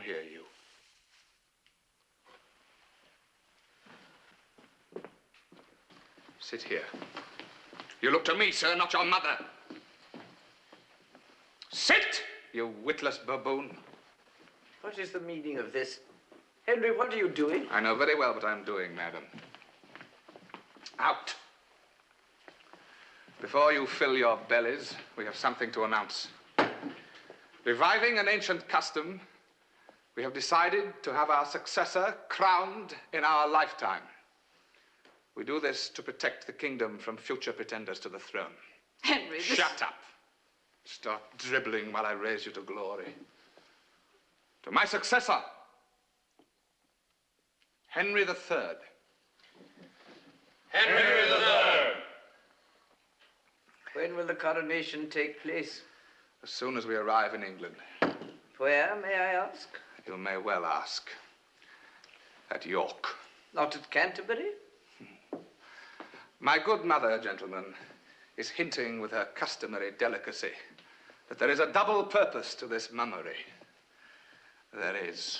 hear you. Sit here. You look to me, sir, not your mother. Sit, you witless baboon. What is the meaning of this? Henry, what are you doing? I know very well what I'm doing, madam. Out. Before you fill your bellies, we have something to announce. Reviving an ancient custom, we have decided to have our successor crowned in our lifetime. We do this to protect the kingdom from future pretenders to the throne. Henry, this... Shut up. Stop dribbling while I raise you to glory. To my successor, Henry III. Henry III! When will the coronation take place? As soon as we arrive in England. Where, may I ask? You may well ask. At York. Not at Cantorbéry? My good mother, gentlemen, is hinting with her customary delicacy that there is a double purpose to this mummery. There is.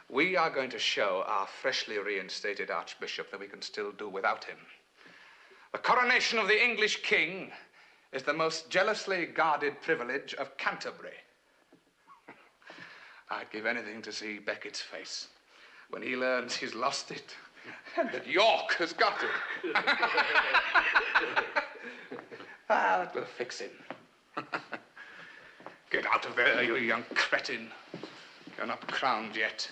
We are going to show our freshly reinstated Archbishop that we can still do without him. The coronation of the English king is the most jealously guarded privilege of Canterbury. I'd give anything to see Becket's face when he learns he's lost it and that York has got it. That will fix him. Get out of there, you young cretin. You're not crowned yet.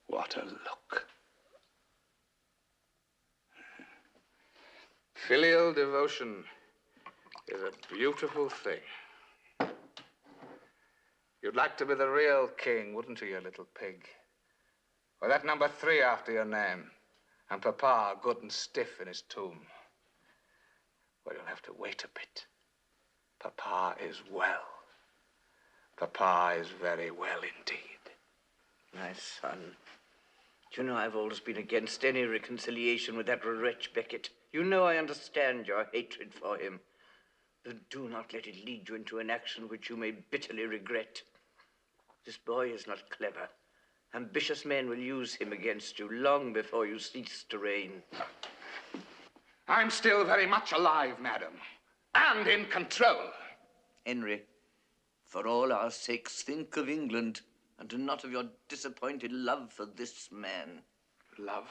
What a look. Filial devotion is a beautiful thing. You'd like to be the real king, wouldn't you, you little pig? With that number 3 after your name, and Papa good and stiff in his tomb. Well, you'll have to wait a bit. Papa is well. Papa is very well indeed. My son, you know I've always been against any reconciliation with that wretch Becket. You know I understand your hatred for him. But do not let it lead you into an action which you may bitterly regret. This boy is not clever. Ambitious men will use him against you long before you cease to reign. I'm still very much alive, madam, and in control. Henry, for all our sakes, think of England and not of your disappointed love for this man. Love?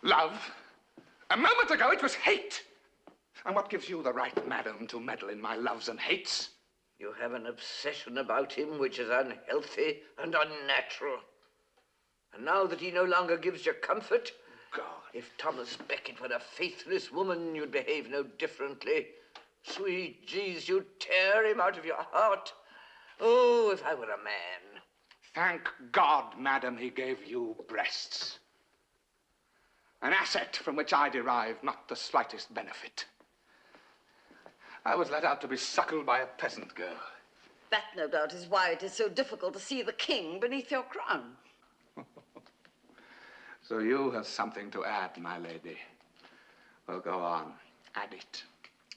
Love? A moment ago it was hate. And what gives you the right, madam, to meddle in my loves and hates? You have an obsession about him which is unhealthy and unnatural. And now that he no longer gives you comfort, God, if Thomas Becket were a faithless woman, you'd behave no differently. Sweet Jesus, you'd tear him out of your heart. Oh, if I were a man. Thank God, madam, he gave you breasts. An asset from which I derive not the slightest benefit. I was let out to be suckled by a peasant girl. That, no doubt, is why it is so difficult to see the king beneath your crown. So you have something to add, my lady. Well, go on. Add it.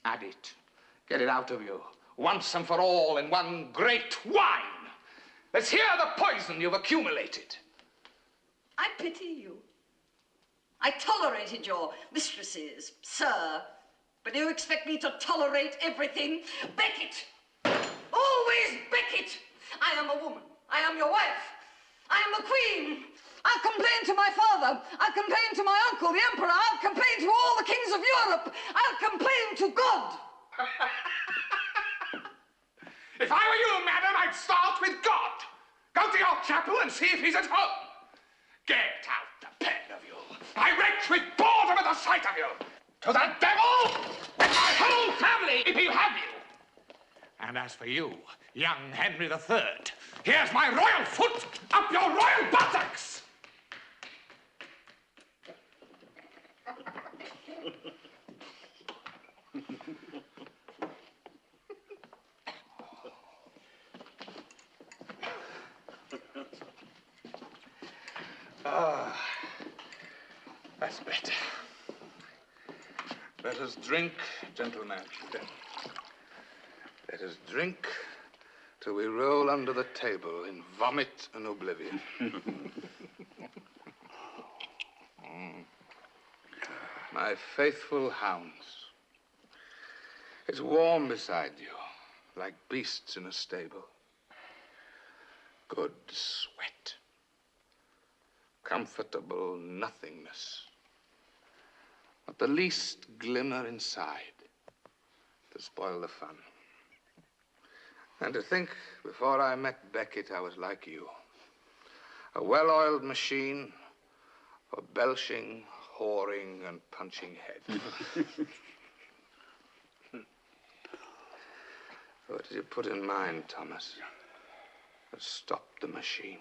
Add it. Get it out of you. Once and for all in one great whine. Let's hear the poison you've accumulated. I pity you. I tolerated your mistresses, sir. But you expect me to tolerate everything? Becket! Always Becket! I am a woman. I am your wife. I am the queen. I'll complain to my father. I'll complain to my uncle, the emperor. I'll complain to all the kings of Europe. I'll complain to God. If I were you, madam, I'd start with God. Go to your chapel and see if he's at home. Get out, the pair of you. I retch with boredom at the sight of you. To the devil and my whole family, if he have you. And as for you, young Henry III, here's my royal foot up your royal buttocks. Ah, that's better. Let us drink, gentlemen. Let us drink till we roll under the table in vomit and oblivion. My faithful hounds, it's warm beside you, like beasts in a stable. Good sweat. Comfortable nothingness. Not the least glimmer inside to spoil the fun. And to think, before I met Becket, I was like you. A well-oiled machine for belching, whoring, and punching heads. What did you put in mind, Thomas? Stop the machine.